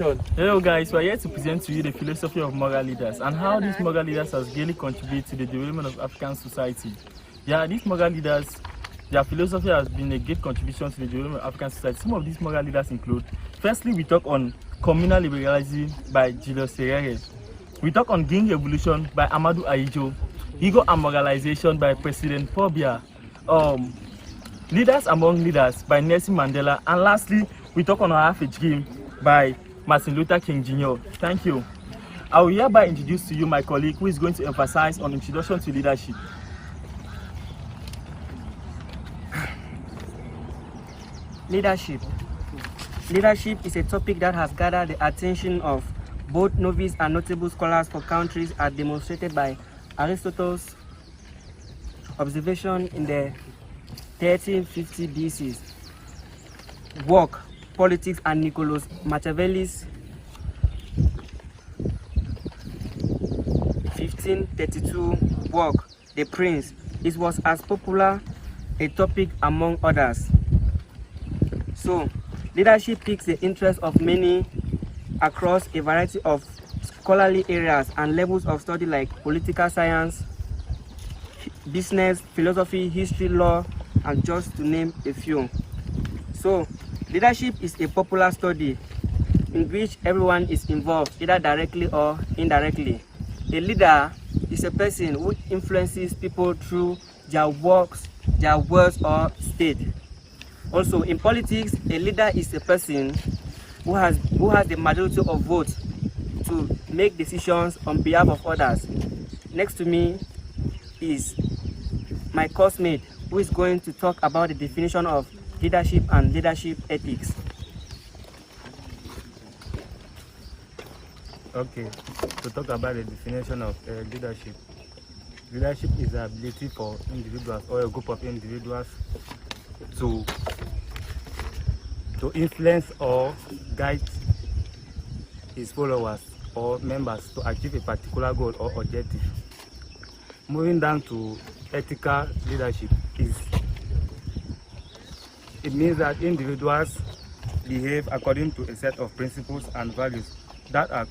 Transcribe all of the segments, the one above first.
Hello guys, we are here to present to you the philosophy of moral leaders and how these moral leaders has really contributed to the development of African society. Yeah, these moral leaders, their philosophy has been a great contribution to the development of African society. Some of these moral leaders include, firstly, we talk on communal liberalism by Julius Nyerere. We talk on gang evolution by Amadou Ahidjo, ego and moralization by President Paul Biya, leaders among leaders by Nelson Mandela, and lastly, we talk on our half-age game by Martin Luther King Jr. Thank you. I will hereby introduce to you my colleague who is going to emphasize on introduction to leadership. Leadership. Leadership is a topic that has gathered the attention of both novice and notable scholars for countries, as demonstrated by Aristotle's observation in the 1350 BC, work, Politics, and Niccolò Machiavelli's 1532 work, The Prince. It was as popular a topic among others. So, leadership piques the interest of many across a variety of scholarly areas and levels of study like political science, business, philosophy, history, law, and just to name a few. So, leadership is a popular study in which everyone is involved, either directly or indirectly. A leader is a person who influences people through their works, their words, or state. Also, in politics, a leader is a person who has the majority of votes to make decisions on behalf of others. Next to me is my coursemate, who is going to talk about the definition of leadership and leadership ethics. Okay, to talk about the definition of leadership. Leadership is the ability for individuals or a group of individuals to influence or guide his followers or members to achieve a particular goal or objective. Moving down to ethical leadership, it means that individuals behave according to a set of principles and values that are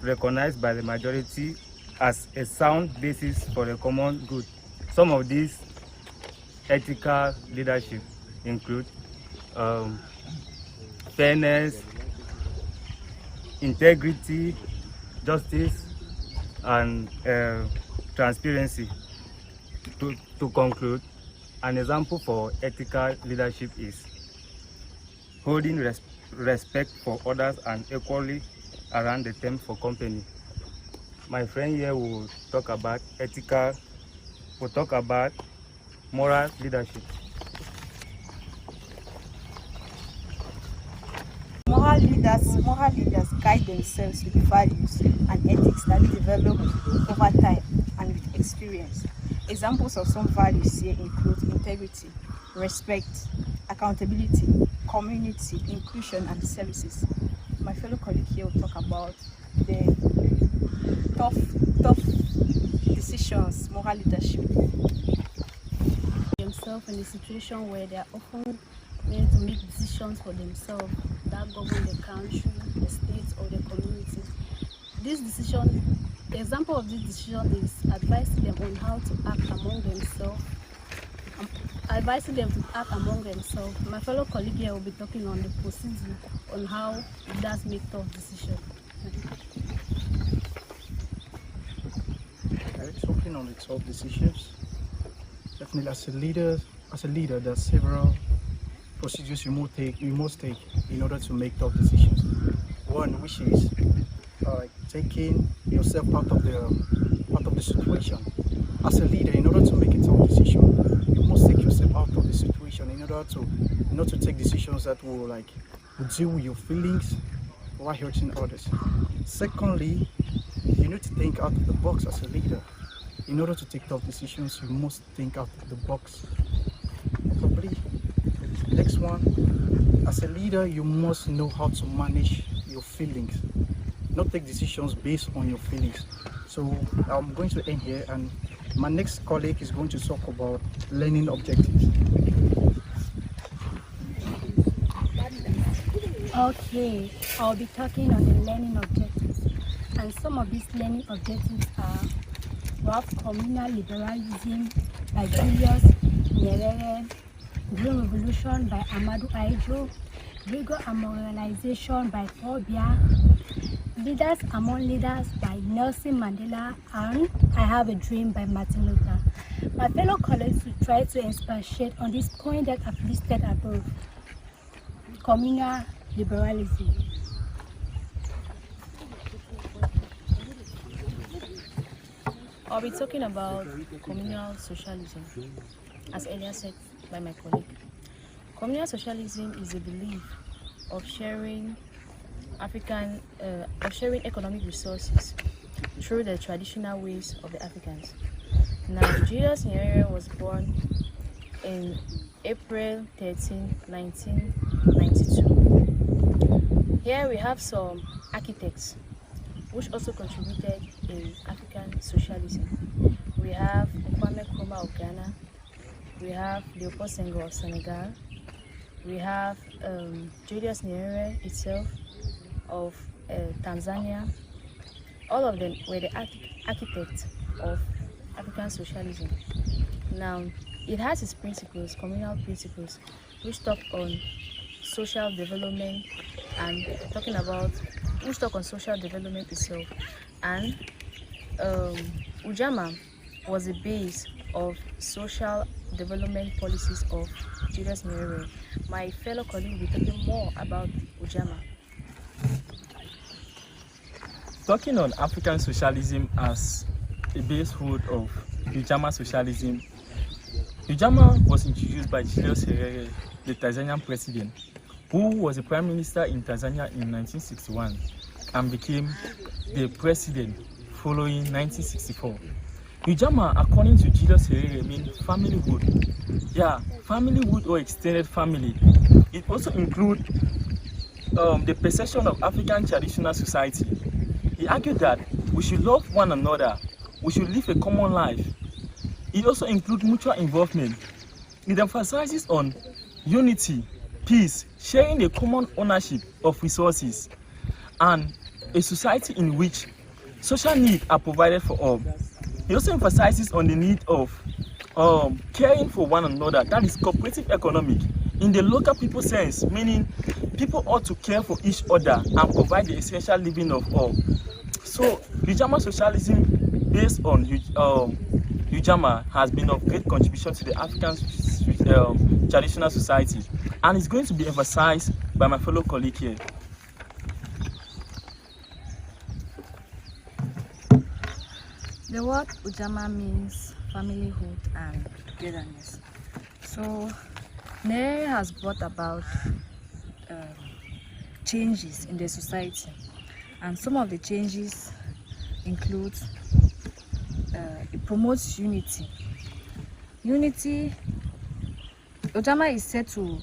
recognized by the majority as a sound basis for the common good. Some of these ethical leadership include fairness, integrity, justice, and transparency. To conclude, an example for ethical leadership is holding respect for others and equally around the terms for company. My friend here will talk about moral leadership. Moral leaders guide themselves with values and ethics that develop over time and with experience. Examples of some values here include integrity, respect, accountability, community, inclusion, and services. My fellow colleague here will talk about the tough decisions, moral leadership. Themselves in a situation where they are often made to make decisions for themselves that govern the country, the state, or the community. This decision, the example of this decision is advising them on how to act among themselves. My fellow colleague here will be talking on the procedure on how leaders make tough decisions. Talking on the tough decisions, definitely as a leader, there are several procedures you must take in order to make tough decisions. One, which is taking yourself out of the situation. As a leader, in order to make a tough decision, you must take yourself out of the situation in order to not to take decisions that will deal with your feelings while hurting others. Secondly, you need to think out of the box as a leader. In order to take tough decisions, you must think out of the box. Probably, next one, as a leader, you must know how to manage your feelings, not take decisions based on your feelings. So I'm going to end here, and my next colleague is going to talk about learning objectives. Okay, I'll be talking on the learning objectives. And some of these learning objectives are: we have communal liberalism by Julius Nyerere, Green Revolution by Amadou Ahidjo, Rigor and Moralization by Paul Biya, Leaders Among Leaders by Nelson Mandela, and I Have a Dream by Martin Luther. My fellow colleagues will try to expatiate on this point that I've listed above: communal liberalism. I'll be talking about communal socialism, as earlier said by my colleague. Communal socialism is a belief of sharing economic resources through the traditional ways of the Africans. Now, Julius Nyerere was born in April 13, 1992. Here we have some architects which also contributed in African socialism. We have Kwame Nkrumah of Ghana, we have Leopold Senghor of Senegal, we have Julius Nyerere itself of Tanzania. All of them were the architects of African socialism. Now, it has its principles, communal principles, which talk on social development and which talk on social development itself. And Ujamaa was the base of social development policies of Julius Nyerere. My fellow colleague will be talking more about Ujamaa. Talking on African socialism as a basehood of Ujamaa socialism, Ujamaa was introduced by Julius Nyerere, the Tanzanian president, who was the prime minister in Tanzania in 1961 and became the president following 1964. Ujamaa, according to Julius Nyerere, means familyhood. Yeah, familyhood or extended family. It also includes the perception of African traditional society. He argued that we should love one another, we should live a common life. It also includes mutual involvement. It emphasizes on unity, peace, sharing a common ownership of resources, and a society in which social needs are provided for all. It also emphasizes on the need of caring for one another, that is cooperative economic, in the local people sense, meaning people ought to care for each other and provide the essential living of all. So, Ujamaa socialism based on Ujamaa has been of great contribution to the African traditional society, and is going to be emphasized by my fellow colleague here. The word Ujamaa means familyhood and togetherness. So, Nyerere has brought about changes in the society, and some of the changes include it promotes unity. Ujamaa is said to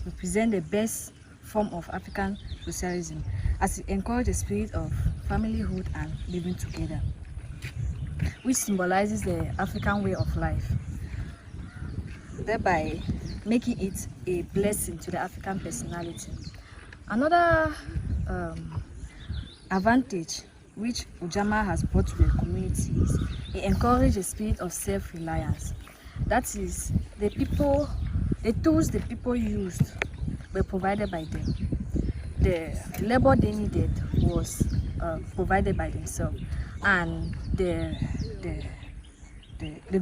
represent the best form of African socialism, as it encourages the spirit of familyhood and living together, which symbolizes the African way of life, thereby making it a blessing to the African personality. Another advantage which Ujamaa has brought to the community is it encourages a spirit of self-reliance. That is, the tools the people used were provided by them. The labor they needed was provided by themselves, and the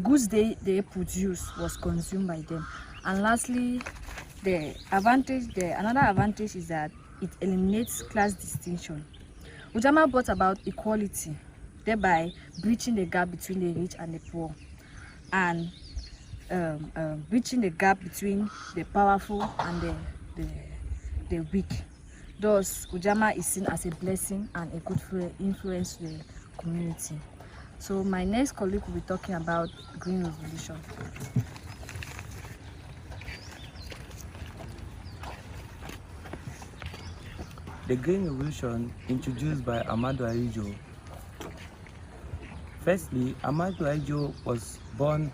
goods they produced was consumed by them. And lastly, another advantage is that it eliminates class distinction. Ujamaa brought about equality, thereby bridging the gap between the rich and the poor, and bridging the gap between the powerful and the weak. Thus, Ujamaa is seen as a blessing and a good influence to the community. So my next colleague will be talking about Green Revolution. The Green Revolution, introduced by Amadou Ahidjo. Firstly, Amadou Ahidjo was born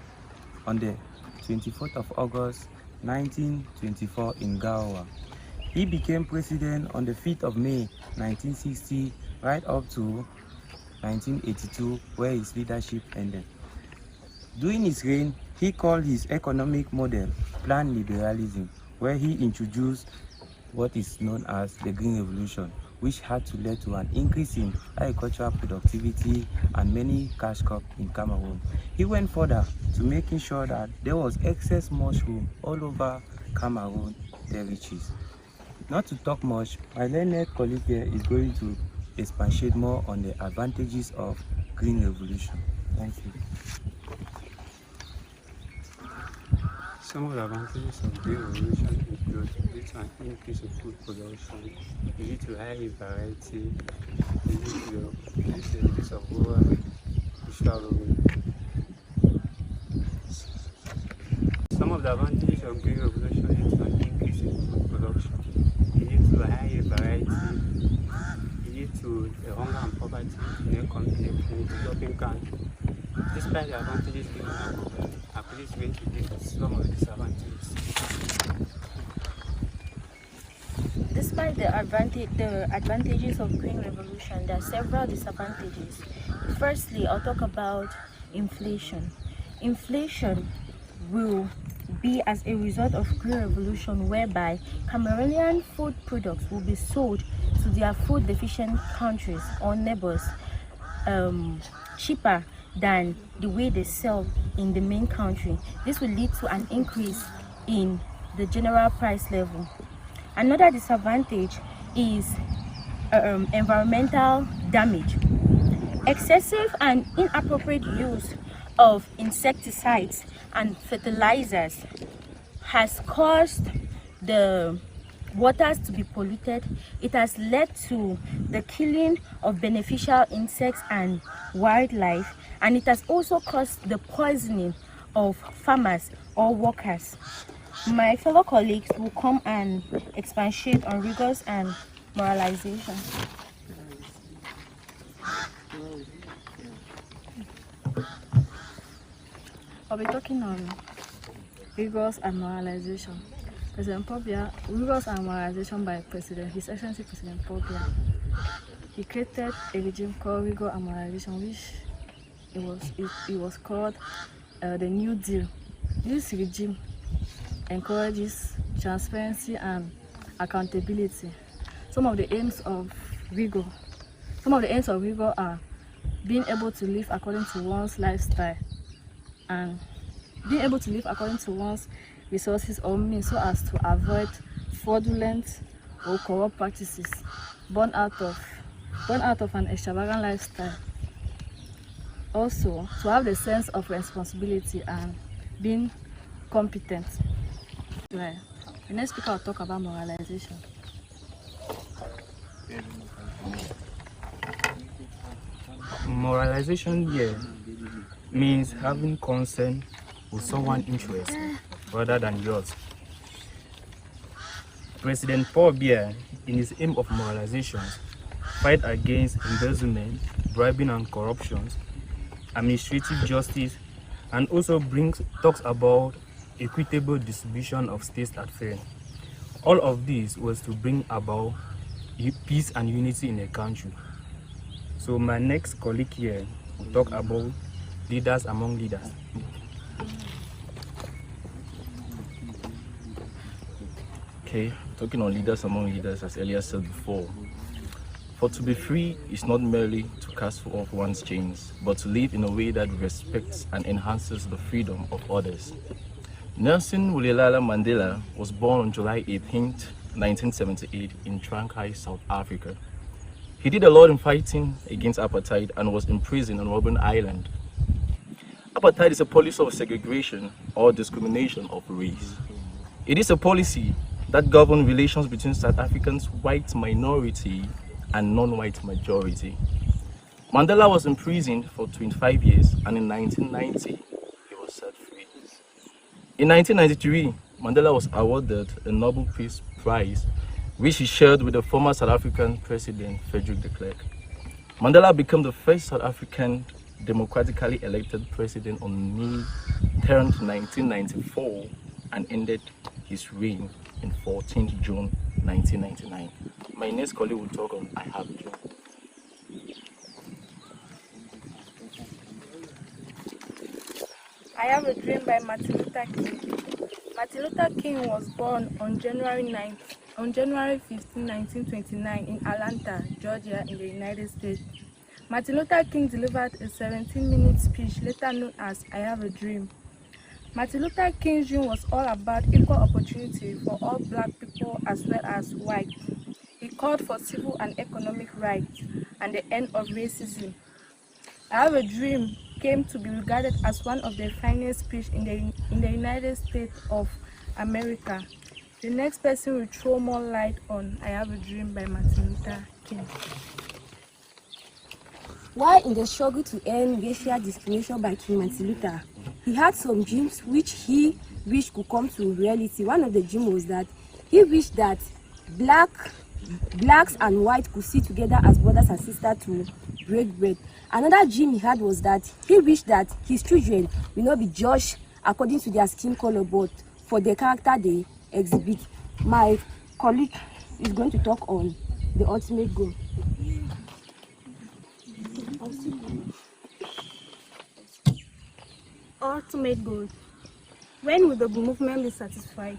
on the 24th of August 1924 in Garoua. He became president on the 5th of May 1960 right up to 1982, where his leadership ended. During his reign, he called his economic model planned liberalism, where he introduced what is known as the Green Revolution, which had to lead to an increase in agricultural productivity and many cash crops in Cameroon. He went further to making sure that there was excess mushroom all over Cameroon territories. Not to talk much, my learned colleague here is going to expatiate more on the advantages of Green Revolution. Thank you. Some of the advantages of green revolution include due to an increase in food production, due to high variety, due to the use of rural traveling. Some of the advantages of green revolution due to an increase in food production, due to high variety, due to the hunger and poverty in a developing country. Despite the advantages given above, I'm please going to give some of the disadvantages. Despite the advantages of green revolution, there are several disadvantages. Firstly, I'll talk about inflation. Inflation will be as a result of green revolution, whereby Cameroonian food products will be sold to their food deficient countries or neighbors cheaper than the way they sell in the main country. This will lead to an increase in the general price level. Another disadvantage is environmental damage. Excessive and inappropriate use of insecticides and fertilizers has caused the waters to be polluted. It has led to the killing of beneficial insects and wildlife, and it has also caused the poisoning of farmers or workers. My fellow colleagues will come and expatiate on rigors and moralization. I'll be talking on rigors and moralization. President Pobia, rigors and moralization by His Excellency President Pobia. He created a regime called rigor and moralization, which it was called the New Deal. This regime encourages transparency and accountability. Some of the aims of rigor are being able to live according to one's lifestyle and being able to live according to one's resources or means, so as to avoid fraudulent or corrupt practices born out of an extravagant lifestyle. Also, to have the sense of responsibility and being competent. The next speaker will talk about moralization. Moralization here means having concern with someone's interest rather than yours. President Paul Biya, in his aim of moralization, fight against embezzlement, bribing and corruption, administrative justice, and also talks about equitable distribution of state affairs. All of this was to bring about peace and unity in a country. So my next colleague here will talk about leaders among leaders. Okay, talking on leaders among leaders, as earlier said before. For to be free is not merely to cast off one's chains, but to live in a way that respects and enhances the freedom of others. Nelson Rolihlahla Mandela was born on July 18, 1978 in Transkei, South Africa. He did a lot in fighting against apartheid and was imprisoned on Robben Island. Apartheid is a policy of segregation or discrimination of race. It is a policy that governs relations between South Africans' white minority and non-white majority. Mandela was imprisoned for 25 years, and in 1990, he was set free. In 1993, Mandela was awarded a Nobel Peace Prize, which he shared with the former South African President Frederick de Klerk. Mandela became the first South African democratically elected president on May 10, 1994, and ended his reign in 14th June 1999. My next colleague will talk on I Have a Dream. I Have a Dream by Martin Luther King. Martin Luther King was born on January 15, 1929 in Atlanta, Georgia, in the United States. Martin Luther King delivered a 17-minute speech later known as I Have a Dream. Martin Luther King's dream was all about equal opportunity for all black people as well as white. He called for civil and economic rights and the end of racism. I Have a Dream came to be regarded as one of the finest speeches in the United States of America. The next person will throw more light on I Have a Dream by Martin Luther King. While in the struggle to end racial discrimination by King Martin Luther, he had some dreams which he wished could come to reality. One of the dreams was that he wished that blacks and whites could sit together as brothers and sisters to break bread. Another dream he had was that he wished that his children will not be judged according to their skin color, but for the character they exhibit. My colleague is going to talk on the ultimate goal. Ultimate goal. When will the movement be satisfied?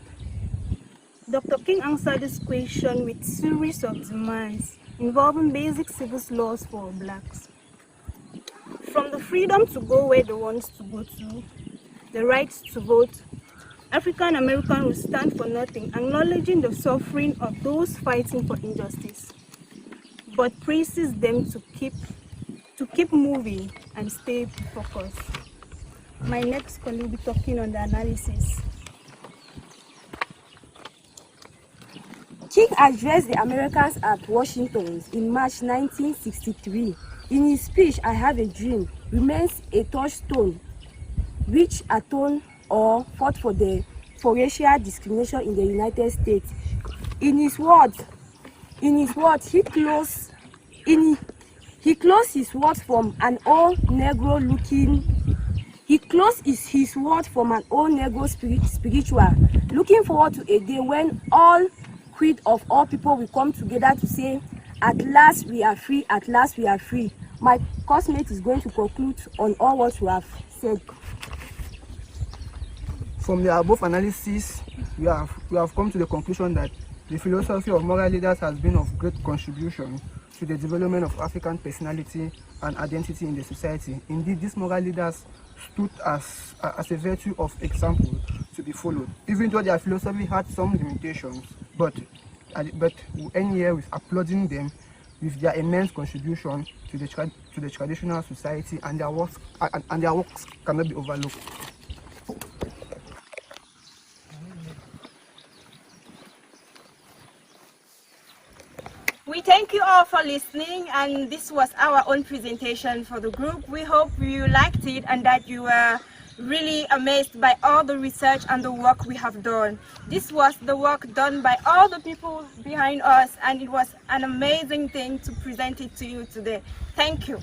Dr. King answered this question with a series of demands involving basic civil laws for blacks. From the freedom to go where they want to go to, the right to vote, African Americans will stand for nothing, acknowledging the suffering of those fighting for injustice, but praises them to keep moving and stay focused. My next colleague will be talking on the analysis. King addressed the Americans at Washington in March 1963. In his speech, I Have a Dream remains a touchstone which atoned or fought for racial discrimination in the United States. In his words, he closed his words from an old Negro spiritual, looking forward to a day when all creed of all people will come together to say, at last we are free, at last we are free. My classmate is going to conclude on all what we have said. From the above analysis, we have come to the conclusion that the philosophy of moral leaders has been of great contribution to the development of African personality and identity in the society. Indeed, these moral leaders stood as a virtue of example to be followed, even though their philosophy had some limitations. But we end here with applauding them with their immense contribution to the traditional society, and their works cannot be overlooked. We thank you all for listening, and this was our own presentation for the group. We hope you liked it and that you were really amazed by all the research and the work we have done. This was the work done by all the people behind us, and it was an amazing thing to present it to you today. Thank you.